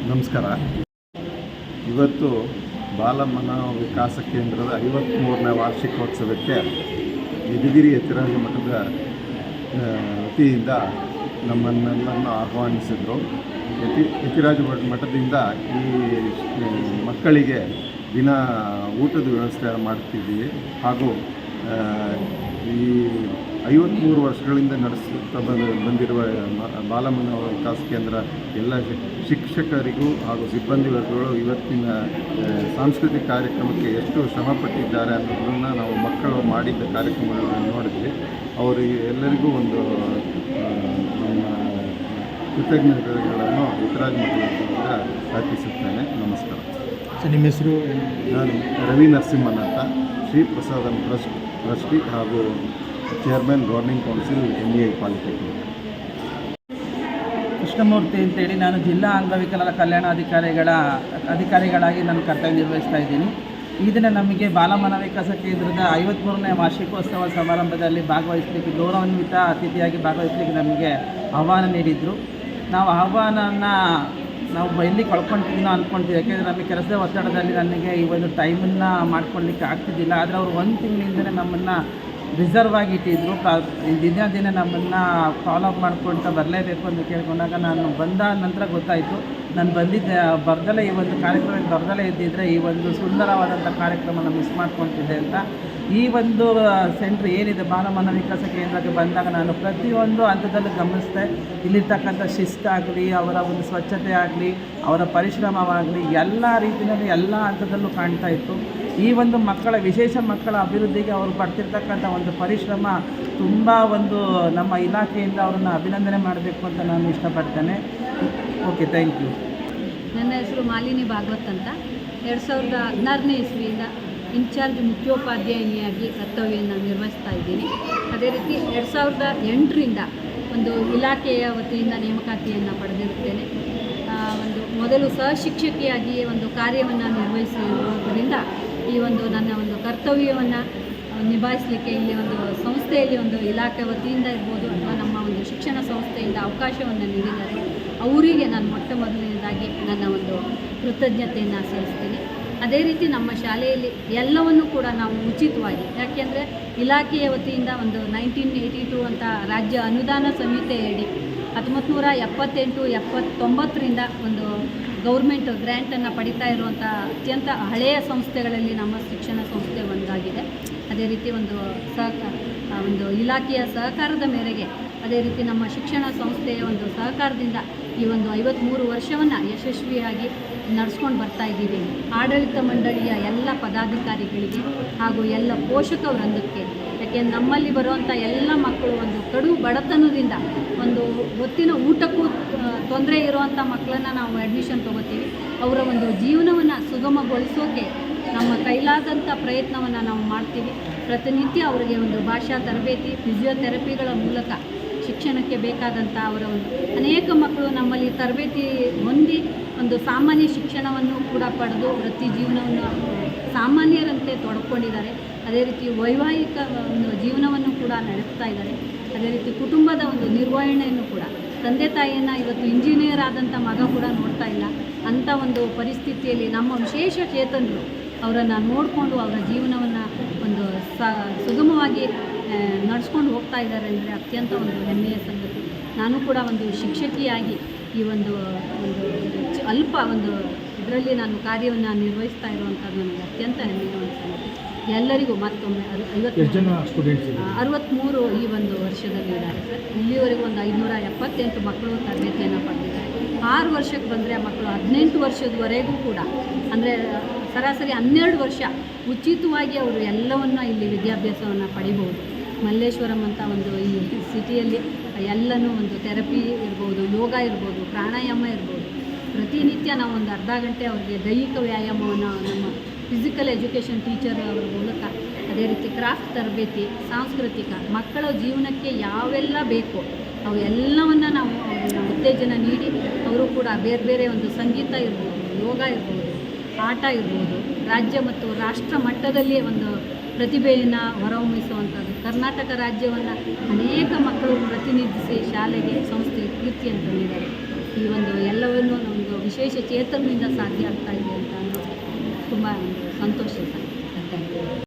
ನಮಸ್ಕಾರ. ಇವತ್ತು ಬಾಲಮನೋ ವಿಕಾಸ ಕೇಂದ್ರದ 53ನೇ ವಾರ್ಷಿಕೋತ್ಸವಕ್ಕೆ ಯದುಗಿರಿ ಯತಿರಾಜ ಮಠದ ವತಿಯಿಂದ ನಮ್ಮನ್ನೆಲ್ಲರನ್ನು ಆಹ್ವಾನಿಸಿದರು. ಯತಿರಾಜ ಮಠದಿಂದ ಈ ಮಕ್ಕಳಿಗೆ ದಿನ ಊಟದ ವ್ಯವಸ್ಥೆ ಮಾಡ್ತಿದ್ದೀವಿ. ಹಾಗೂ ಈ 53 ವರ್ಷಗಳಿಂದ ನಡೆಸುತ್ತಾ ಬಂದಿರುವ ಬಾಲಮನೋ ವಿಕಾಸ ಕೇಂದ್ರ ಎಲ್ಲ ಶಿಕ್ಷಕರಿಗೂ ಹಾಗೂ ಸಿಬ್ಬಂದಿ ವರ್ಗಗಳು ಇವತ್ತಿನ ಸಾಂಸ್ಕೃತಿಕ ಕಾರ್ಯಕ್ರಮಕ್ಕೆ ಎಷ್ಟು ಶ್ರಮಪಟ್ಟಿದ್ದಾರೆ ಅನ್ನೋದನ್ನು ನಾವು ಮಕ್ಕಳು ಮಾಡಿದ್ದ ಕಾರ್ಯಕ್ರಮಗಳನ್ನು ನೋಡಿದ್ವಿ. ಅವರು ಎಲ್ಲರಿಗೂ ಒಂದು ನಮ್ಮ ಕೃತಜ್ಞತೆಗಳನ್ನು ಯತಿರಾಜ ಮಠದಿಂದ ಅರ್ಪಿಸುತ್ತೇನೆ. ನಮಸ್ಕಾರ. ಸರ್, ನಿಮ್ಮ ಹೆಸರು? ನಾನು ರವಿ ನರಸಿಂಹನ್ ಅಂತ, ಶ್ರೀ ಪ್ರಸಾದಂ ಟ್ರಸ್ಟಿ ಹಾಗೂ chairman governing council MEI polytechnic. Krishnamurthy ಅಂತೇಳಿ ನಾನು ಜಿಲ್ಲಾ ಅಂಗವಿಕಲರ ಕಲ್ಯಾಣ ಅಧಿಕಾರಿಗಳಾಗಿ ನಾನು ಕರ್ತವ್ಯ ನಿರ್ವಹಿಸ್ತಾ ಇದ್ದೀನಿ. ಈ ದಿನ ನಮಗೆ ಬಾಲಮನೋ ವಿಕಾಸ ಕೇಂದ್ರದ 53ನೇ ವಾರ್ಷಿಕೋತ್ಸವ ಸಮಾರಂಭದಲ್ಲಿ ಭಾಗವಹಿಸಲಿಕ್ಕೆ, ಗೌರವಾನ್ವಿತ ಅತಿಥಿಯಾಗಿ ಭಾಗವಹಿಸಲಿಕ್ಕೆ ನಮಗೆ ಆಹ್ವಾನ ನೀಡಿದರು. ನಾವು ಆಹ್ವಾನವನ್ನು ಎಲ್ಲಿ ಕಳ್ಕೊಳ್ತಿದ್ದೀನೋ ಅಂದ್ಕೊಳ್ತೀವಿ. ಯಾಕೆಂದರೆ ನಮಗೆ ಕೆಲಸದ ಒತ್ತಡದಲ್ಲಿ ನನಗೆ ಈ ಒಂದು ಟೈಮನ್ನು ಮಾಡ್ಕೊಳ್ಳಿಕ್ಕೆ ಆಗ್ತಿದ್ದಿಲ್ಲ. ಆದರೆ ಅವರು 1 ತಿಂಗಳಿಂದಲೇ ನಮ್ಮನ್ನು ರಿಸರ್ವ್ ಆಗಿ ಇಟ್ಟಿದ್ದರು. ದಿನ ನಮ್ಮನ್ನು ಫಾಲೋ ಅಪ್ ಮಾಡ್ಕೊಳ್ತಾ ಬರಲೇಬೇಕು ಅಂತ ಕೇಳ್ಕೊಂಡಾಗ ನಾನು ಬಂದ ನಂತರ ಗೊತ್ತಾಯಿತು, ನಾನು ಬರ್ದಲೇ ಈ ಒಂದು ಕಾರ್ಯಕ್ರಮಕ್ಕೆ ಬರ್ದಲೇ ಇದ್ದಿದ್ದರೆ ಈ ಒಂದು ಸುಂದರವಾದಂಥ ಕಾರ್ಯಕ್ರಮನ ಮಿಸ್ ಮಾಡ್ಕೊಳ್ತಿದ್ದೆ ಅಂತ. ಈ ಒಂದು ಸೆಂಟ್ರ್ ಏನಿದೆ ಬಾಲಮನೋ ವಿಕಾಸ ಕೇಂದ್ರಕ್ಕೆ ಬಂದಾಗ ನಾನು ಪ್ರತಿಯೊಂದು ಹಂತದಲ್ಲೂ ಗಮನಿಸಿದೆ. ಇಲ್ಲಿರ್ತಕ್ಕಂಥ ಶಿಸ್ತಾಗಲಿ, ಅವರ ಒಂದು ಸ್ವಚ್ಛತೆ ಆಗಲಿ, ಅವರ ಪರಿಶ್ರಮವಾಗಲಿ, ಎಲ್ಲ ರೀತಿಯಲ್ಲಿ ಎಲ್ಲ ಹಂತದಲ್ಲೂ ಕಾಣ್ತಾ ಇತ್ತು. ಈ ಒಂದು ವಿಶೇಷ ಮಕ್ಕಳ ಅಭಿವೃದ್ಧಿಗೆ ಅವರು ಪಡ್ತಿರ್ತಕ್ಕಂಥ ಒಂದು ಪರಿಶ್ರಮ ತುಂಬ ನಮ್ಮ ಇಲಾಖೆಯಿಂದ ಅವ್ರನ್ನ ಅಭಿನಂದನೆ ಮಾಡಬೇಕು ಅಂತ ನಾನು ಇಷ್ಟಪಡ್ತೇನೆ. Okay, thank you. ನನ್ನ ಹೆಸರು ಮಾಲಿನಿ ಭಾಗವತ್ ಅಂತ. 2016ನೇ ಇಸ್ವಿಯಿಂದ ಇನ್ಚಾರ್ಜ್ ಮುಖ್ಯೋಪಾಧ್ಯಾಯಿನಿಯಾಗಿ ಕರ್ತವ್ಯವನ್ನು ನಿರ್ವಹಿಸ್ತಾ ಇದ್ದೀನಿ. ಅದೇ ರೀತಿ 2008ರಿಂದ ಒಂದು ಇಲಾಖೆಯ ವತಿಯಿಂದ ನೇಮಕಾತಿಯನ್ನು ಪಡೆದಿರುತ್ತೇನೆ. ಮೊದಲು ಸಹಶಿಕ್ಷಕಿಯಾಗಿ ಒಂದು ಕಾರ್ಯವನ್ನು ನಿರ್ವಹಿಸಿರುವುದರಿಂದ ಈ ನನ್ನ ಕರ್ತವ್ಯವನ್ನು ನಿಭಾಯಿಸಲಿಕ್ಕೆ ಇಲ್ಲಿ ಸಂಸ್ಥೆಯಲ್ಲಿ ಇಲಾಖೆ ವತಿಯಿಂದ ಇರ್ಬೋದು ಅಥವಾ ನಮ್ಮ ಶಿಕ್ಷಣ ಸಂಸ್ಥೆಯಿಂದ ಅವಕಾಶವನ್ನು ನೀಡಿದ್ದಾರೆ. ಅವರಿಗೆ ನಾನು ಮೊಟ್ಟ ಮೊದಲನೇದಾಗಿ ನನ್ನ ಕೃತಜ್ಞತೆಯನ್ನು ಸಲ್ಲಿಸ್ತೀನಿ. ಅದೇ ರೀತಿ ನಮ್ಮ ಶಾಲೆಯಲ್ಲಿ ಎಲ್ಲವನ್ನೂ ಕೂಡ ನಾವು ಉಚಿತವಾಗಿ, ಯಾಕೆಂದರೆ ಇಲಾಖೆಯ ವತಿಯಿಂದ 1982 ಅಂತ ರಾಜ್ಯ ಅನುದಾನ ಸಂಹಿತೆಯಡಿ 1978-79ರಿಂದ ಗೌರ್ಮೆಂಟ್ ಗ್ರ್ಯಾಂಟನ್ನು ಪಡಿತಾ ಇರುವಂಥ ಅತ್ಯಂತ ಹಳೆಯ ಸಂಸ್ಥೆಗಳಲ್ಲಿ ನಮ್ಮ ಶಿಕ್ಷಣ ಸಂಸ್ಥೆ ಒಂದಾಗಿದೆ. ಅದೇ ರೀತಿ ಇಲಾಖೆಯ ಸಹಕಾರದ ಮೇರೆಗೆ, ಅದೇ ರೀತಿ ನಮ್ಮ ಶಿಕ್ಷಣ ಸಂಸ್ಥೆಯ ಸಹಕಾರದಿಂದ ಈ 53 ವರ್ಷವನ್ನು ಯಶಸ್ವಿಯಾಗಿ ನಡೆಸ್ಕೊಂಡು ಬರ್ತಾ ಇದ್ದೀವಿ. ಆಡಳಿತ ಮಂಡಳಿಯ ಎಲ್ಲ ಪದಾಧಿಕಾರಿಗಳಿಗೆ ಹಾಗೂ ಎಲ್ಲ ಪೋಷಕ ವೃಂದಕ್ಕೆ, ಯಾಕೆಂದರೆ ನಮ್ಮಲ್ಲಿ ಬರುವಂಥ ಎಲ್ಲ ಮಕ್ಕಳು ಕಡು ಬಡತನದಿಂದ ಹೊತ್ತಿನ ಊಟಕ್ಕೂ ತೊಂದರೆ ಇರುವಂಥ ಮಕ್ಕಳನ್ನು ನಾವು ಅಡ್ಮಿಷನ್ ತೊಗೋತೀವಿ. ಅವರ ಜೀವನವನ್ನು ಸುಗಮಗೊಳಿಸೋಕೆ ನಮ್ಮ ಕೈಲಾದಂಥ ಪ್ರಯತ್ನವನ್ನು ನಾವು ಮಾಡ್ತೀವಿ. ಪ್ರತಿನಿತ್ಯ ಅವರಿಗೆ ಭಾಷಾ ತರಬೇತಿ, ಫಿಸಿಯೋಥೆರಪಿಗಳ ಮೂಲಕ ಶಿಕ್ಷಣಕ್ಕೆ ಬೇಕಾದಂಥ ಅವರ ಅನೇಕ ಮಕ್ಕಳು ನಮ್ಮಲ್ಲಿ ತರಬೇತಿ ಹೊಂದಿ ಸಾಮಾನ್ಯ ಶಿಕ್ಷಣವನ್ನು ಕೂಡ ಪಡೆದು ವೃತ್ತಿ ಜೀವನವನ್ನು ಸಾಮಾನ್ಯರಂತೆ ತೊಡ್ಕೊಂಡಿದ್ದಾರೆ. ಅದೇ ರೀತಿ ವೈವಾಹಿಕ ಜೀವನವನ್ನು ಕೂಡ ನಡೆಸ್ತಾ ಇದ್ದಾರೆ. ಅದೇ ರೀತಿ ಕುಟುಂಬದ ನಿರ್ವಹಣೆಯನ್ನು ಕೂಡ, ತಂದೆ ತಾಯಿಯನ್ನು ಇವತ್ತು ಇಂಜಿನಿಯರ್ ಆದಂಥ ಮಗ ಕೂಡ ನೋಡ್ತಾ ಇಲ್ಲ ಅಂಥ ಪರಿಸ್ಥಿತಿಯಲ್ಲಿ ನಮ್ಮ ವಿಶೇಷ ಚೇತನರು ಅವರನ್ನು ನೋಡಿಕೊಂಡು ಅವರ ಜೀವನವನ್ನು ಸುಗಮವಾಗಿ ನಡೆಸ್ಕೊಂಡು ಹೋಗ್ತಾ ಇದ್ದಾರೆ ಅಂದರೆ ಅತ್ಯಂತ ಹೆಮ್ಮೆಯ ಸಂಗತಿ. ನಾನು ಕೂಡ ಶಿಕ್ಷಕಿಯಾಗಿ ಈ ಅಲ್ಪ ಇದರಲ್ಲಿ ನಾನು ಕಾರ್ಯವನ್ನು ನಿರ್ವಹಿಸ್ತಾ ಇರುವಂಥದ್ದು ನನಗೆ ಅತ್ಯಂತ ಹೆಮ್ಮೆಯ ಸಂಗತಿ. ಎಲ್ಲರಿಗೂ ಮತ್ತೊಮ್ಮೆ 63 ಈ ವರ್ಷದಲ್ಲಿ ಇದ್ದಾರೆ ಸರ್. ಇಲ್ಲಿವರೆಗೂ 578 ಮಕ್ಕಳು ತರಬೇತಿಯನ್ನು ಪಡೆದಿದ್ದಾರೆ. 6 ವರ್ಷಕ್ಕೆ ಬಂದರೆ ಮಕ್ಕಳು 18 ವರ್ಷದವರೆಗೂ ಕೂಡ, ಅಂದರೆ ಸರಾಸರಿ 12 ವರ್ಷ ಉಚಿತವಾಗಿ ಅವರು ಎಲ್ಲವನ್ನು ಇಲ್ಲಿ ವಿದ್ಯಾಭ್ಯಾಸವನ್ನು ಪಡಿಬಹುದು. ಮಲ್ಲೇಶ್ವರಂ ಅಂತ ಈ ಸಿಟಿಯಲ್ಲಿ ಎಲ್ಲನೂ ಥೆರಪಿ ಇರ್ಬೋದು, ಯೋಗ ಇರ್ಬೋದು, ಪ್ರಾಣಾಯಾಮ ಇರ್ಬೋದು. ಪ್ರತಿನಿತ್ಯ ನಾವು ಅರ್ಧ ಗಂಟೆ ಅವರಿಗೆ ದೈಹಿಕ ವ್ಯಾಯಾಮವನ್ನು ನಮ್ಮ ಫಿಸಿಕಲ್ ಎಜುಕೇಷನ್ ಟೀಚರ್ ಅವರ ಮೂಲಕ, ಅದೇ ರೀತಿ ಕ್ರಾಫ್ಟ್ ತರಬೇತಿ, ಸಾಂಸ್ಕೃತಿಕ, ಮಕ್ಕಳ ಜೀವನಕ್ಕೆ ಯಾವೆಲ್ಲ ಬೇಕೋ ಅವೆಲ್ಲವನ್ನು ನಾವು ಅವ್ರನ್ನ ಉತ್ತೇಜನ ನೀಡಿ ಅವರು ಕೂಡ ಬೇರೆ ಬೇರೆ ಸಂಗೀತ ಇರ್ಬೋದು, ಯೋಗ ಇರ್ಬೋದು, ಆಟ ಇರ್ಬೋದು, ರಾಜ್ಯ ಮತ್ತು ರಾಷ್ಟ್ರ ಮಟ್ಟದಲ್ಲಿ ಪ್ರತಿಭೆಯನ್ನು ಹೊರಹೊಮ್ಮಿಸುವಂಥದ್ದು. ಕರ್ನಾಟಕ ರಾಜ್ಯವನ್ನು ಅನೇಕ ಮಕ್ಕಳು ಪ್ರತಿನಿಧಿಸಿ ಶಾಲೆಗೆ, ಸಂಸ್ಥೆಗೆ ಕೀರ್ತಿಯನ್ನು ತಂದಿದ್ದಾರೆ. ಈ ಒಂದು ಎಲ್ಲವನ್ನು ನಮ್ಮದು ವಿಶೇಷ ಚೇತನದಿಂದ ಸಾಧ್ಯ ಆಗ್ತಾ ಇದೆ ಅಂತ ಅನ್ನೋ ತುಂಬ ಸಂತೋಷ ಸರ್. Thank you.